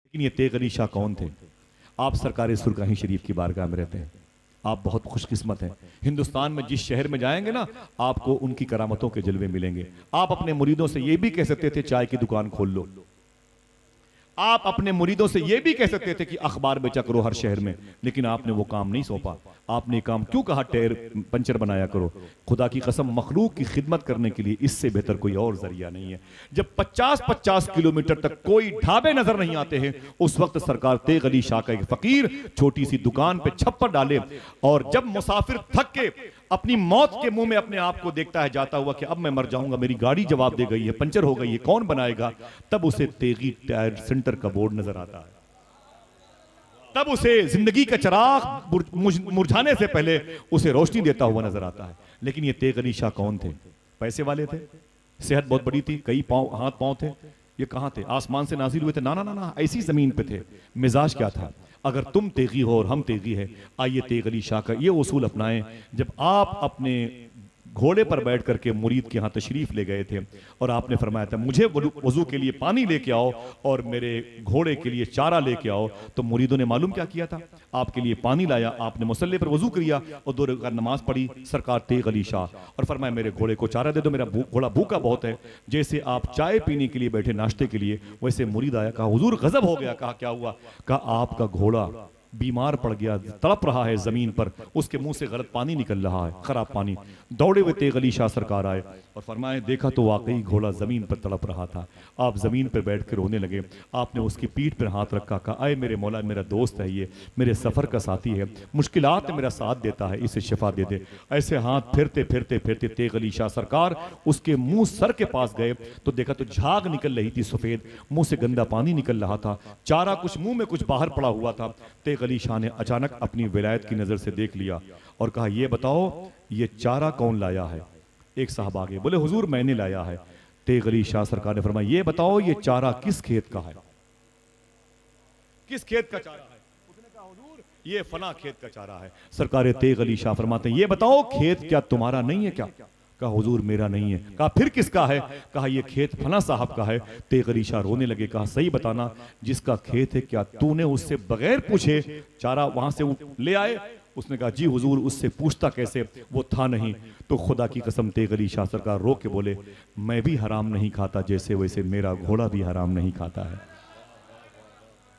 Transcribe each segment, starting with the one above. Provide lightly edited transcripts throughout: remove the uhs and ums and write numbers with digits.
लेकिन ये तेग अली शाह कौन थे? आप सरकार सुरकाही शरीफ की बारगाह में रहते हैं, आप बहुत खुशकिस्मत हैं। हिंदुस्तान में जिस शहर में जाएंगे ना, आपको उनकी करामतों के जलवे मिलेंगे। आप अपने मुरीदों से ये भी कह सकते थे चाय की दुकान खोल लो, आप अपने मुरीदों से यह भी कह सकते थे कि अखबार बेचा करो हर शहर में, लेकिन आपने वो काम नहीं सौंपा। आपने काम क्यों कहा टायर पंचर बनाया करो? खुदा की कसम, मखलूक की खिदमत करने के लिए इससे बेहतर कोई और जरिया नहीं है। जब 50-50 किलोमीटर तक कोई ढाबे नजर नहीं आते हैं, उस वक्त सरकार तेग अली शाह का एक फकीर छोटी सी दुकान पे छप्पर डाले, और जब मुसाफिर थक के अपनी मौत के मुंह में अपने आप को देखता है जाता हुआ कि अब मैं मर जाऊंगा, मेरी गाड़ी जवाब दे गई है, पंचर हो गई है, कौन बनाएगा? तब उसे तेगी टायर सेंटर का बोर्ड नजर आता है, तब उसे जिंदगी का चिराग मुरझाने से पहले उसे रोशनी देता हुआ नजर आता है। लेकिन ये तेग अली शाह कौन थे? पैसे वाले थे, सेहत बहुत बड़ी थी, कई पांव हाथ पांव थे। ये कहां थे? आसमान से नाजिल हुए थे? ना ना ना ना, ऐसी जमीन पे थे। मिजाज क्या था? अगर तुम तेगी हो और हम तेगी है, आइए तेग अली शाह का ये उसूल अपनाएं। जब आप अपने घोड़े पर बैठ करके मुरीद के यहाँ तशरीफ ले गए थे और आपने फरमाया था मुझे वजू के लिए पानी लेके आओ और मेरे घोड़े के लिए चारा लेके आओ, तो मुरीदों ने मालूम क्या किया था? आपके लिए पानी लाया, आपने मुसल्ले पर वजू किया और 2 रकात नमाज पढ़ी सरकार तेग अली शाह, और फरमाया मेरे घोड़े को चारा दे दो, मेरा घोड़ा भूखा बहुत है। जैसे आप चाय पीने के लिए बैठे नाश्ते के लिए, वैसे मुरीद आया, कहा हुजूर गजब हो गया। कहा क्या हुआ? कहा आपका घोड़ा बीमार पड़ गया, तड़प रहा है जमीन पर, उसके मुंह से गलत पानी निकल रहा है, खराब पानी। दौड़े हुए तेग अली शाह सरकार आए और फरमाए देखा तो वाकई घोड़ा जमीन पर तड़प रहा था। आप जमीन पर बैठ कर रोने लगे, आपने उसकी पीठ पर हाथ रखा, कहा आए मेरे मौला, मेरा दोस्त है, ये मेरे सफर का साथी है, मुश्किलात में मेरा साथ देता है, इसे शिफा दे दे। ऐसे हाथ फिरते फिरते फिरते तेग अली शाह सरकार उसके मुंह सर के पास गए तो देखा तो झाग निकल रही थी सफेद, मुंह से गंदा पानी निकल रहा था, चारा कुछ मुंह में कुछ बाहर पड़ा हुआ था। तेग अली शाह ने अचानक अपनी विलायत की नजर से देख लिया और कहा ये बताओ ये चारा कौन लाया है? एक साहब आगे बोले हुजूर मैंने लाया है। तेग अली शाह सरकार ने फरमाया ये बताओ ये चारा किस खेत का है? किस खेत का चारा है? उसने कहा हुजूर ये फला खेत का चारा है। सरकार तेग अली शाह फरमाते हैं ये बताओ खेत क्या तुम्हारा नहीं है क्या? कहा हुजूर मेरा नहीं है। कहा फिर किसका है? कहा ये खेत फला साहब का है। तेग अली शाह रोने लगे, कहा सही बताना जिसका खेत है क्या तूने उससे बगैर पूछे चारा वहां से ले आए? उसने कहा जी हुजूर उससे पूछता कैसे, वो था नहीं। तो खुदा की कसम तेग अली शाह सरकार रो के बोले मैं भी हराम नहीं खाता जैसे वैसे मेरा घोड़ा भी हराम नहीं खाता है।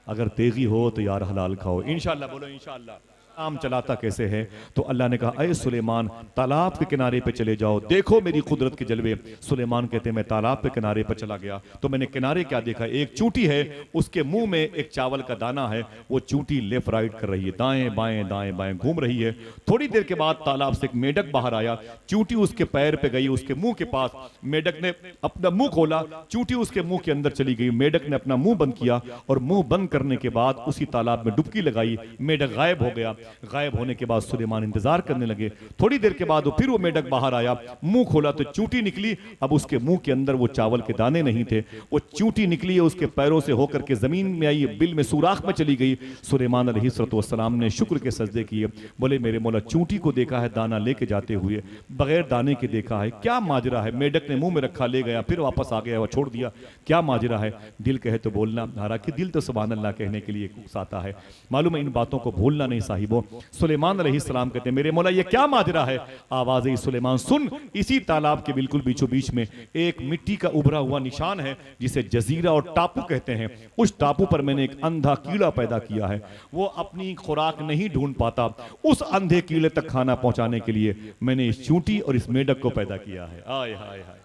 अगर तेगी हो तो यार हलाल खाओ इंशाअल्लाह। बोलो इंशाअल्लाह। काम चलाता कैसे है? तो अल्लाह ने कहा अय सुलेमान तालाब के किनारे पे चले जाओ, देखो मेरी कुदरत के जलवे। सुलेमान कहते हैं मैं तालाब पे किनारे पर चला गया तो मैंने किनारे क्या देखा, एक चूंटी है, उसके मुंह में एक चावल का दाना है, वो चूंटी लेफ्ट राइट कर रही है, दाएं बाएं घूम रही है। थोड़ी देर के बाद तालाब से एक मेढक बाहर आया, चूंटी उसके पैर पे गई, उसके मुंह के पास, मेढक ने अपना मुंह खोला, चूंटी उसके मुंह के अंदर चली गई, मेढक ने अपना मुंह बंद किया और मुंह बंद करने के बाद उसी तालाब में डुबकी लगाई, मेढक गायब हो गया। गायब होने के बाद सुलेमान इंतजार करने लगे। थोड़ी देर के बाद फिर वो मेढक बाहर आया, मुंह खोला तो चूंटी निकली। अब उसके मुंह के अंदर वो चावल के दाने नहीं थे, वो चूंटी निकली है उसके पैरों से होकर के जमीन में आई, बिल में सुराख में चली गई। सुलेमान अलैहिस्सलाम ने शुक्र के सजदे किए, बोले मेरे मौला चूंटी को देखा है दाना लेके जाते हुए, बगैर दाने के देखा है, क्या माजरा है? मेढक ने मुंह में रखा, ले गया, फिर वापस आ गया, छोड़ दिया, क्या माजरा है? दिल कहे तो बोलना, हालांकि दिल तो सुभान अल्लाह कहने के लिए उकसाता है। मालूम है इन बातों को भूलना नहीं साहिबों। सुलेमान अलैहिस्सलाम कहते हैं मेरे मौला ये क्या माजरा है? आवाज सुलेमान सुन, इसी तालाब के बिल्कुल बीचों बीच में एक मिट्टी का उभरा हुआ निशान है जिसे जजीरा और टापू कहते हैं। उस टापू पर मैंने एक अंधा कीड़ा पैदा किया है, वो अपनी खुराक नहीं ढूंढ पाता, उस अंधे कीड़े तक खाना पहुंचाने के लिए मैंने इस चूंटी और इस मेढक को पैदा किया है। आय हाय हाय,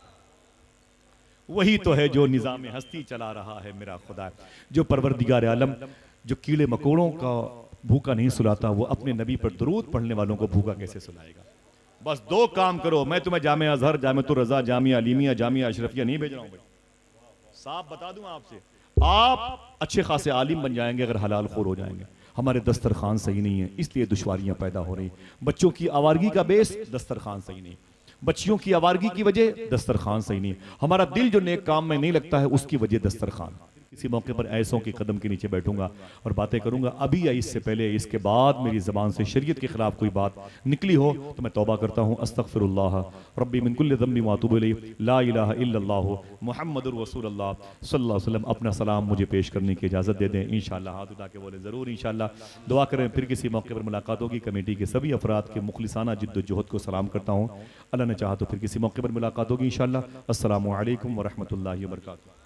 वही तो है जो निजाम हस्ती चला रहा है मेरा खुदा, जो परवरदिगार आलम जो कीड़े मकोड़ों का भूखा नहीं सुलाता, वो अपने नबी पर दुरूद पढ़ने वालों को भूखा कैसे सुलाएगा? बस 2 काम करो, मैं तुम्हें जामिया अजहर, जामिअतुर रज़ा, जामिया अलीमिया, जामिया अशरफिया नहीं भेज रहा हूं भाई, साफ बता दूं आपसे। आप अच्छे खासे आलिम बन जाएंगे अगर हलाल खोर हो जाएंगे। हमारे दस्तरखान सही नहीं है इसलिए दुश्वारियां पैदा हो रही। बच्चों की आवारगी का बेस दस्तरखान सही नहीं, बच्चियों की आवारगी की वजह दस्तरखान सही नहीं, हमारा दिल जो नेक काम में नहीं लगता है उसकी वजह दस्तरखान। किसी मौके पर ऐसों के कदम के नीचे बैठूंगा और बातें करूंगा, अभी या इससे पहले इसके बाद मेरी ज़बान से शरीयत के खिलाफ कोई बात निकली हो तो मैं तौबा करता हूँ। अस्तगफिरुल्लाह रब्बी मिन कुल्लि ज़म्बि व अतूबु इलैहि, ला इलाहा इल्लल्लाह मुहम्मदुर रसूलुल्लाह सल्लल्लाहु अलैहि वसल्लम। अपना सलाम मुझे पेश करने की इजाज़त दे दें। इंशाअल्लाह हाथ उठा के बोले ज़रूर इंशाअल्लाह। दुआ करें फिर किसी मौके पर मुलाकात होगी। कमेटी के सभी अफराद के मुखलिसाना जिद्दोजहद को सलाम करता हूँ। अल्लाह ने चाहा तो फिर किसी मौके पर मुलाकात होगी इंशाअल्लाह। अस्सलामु अलैकुम व रहमतुल्लाहि व बरकातुहू।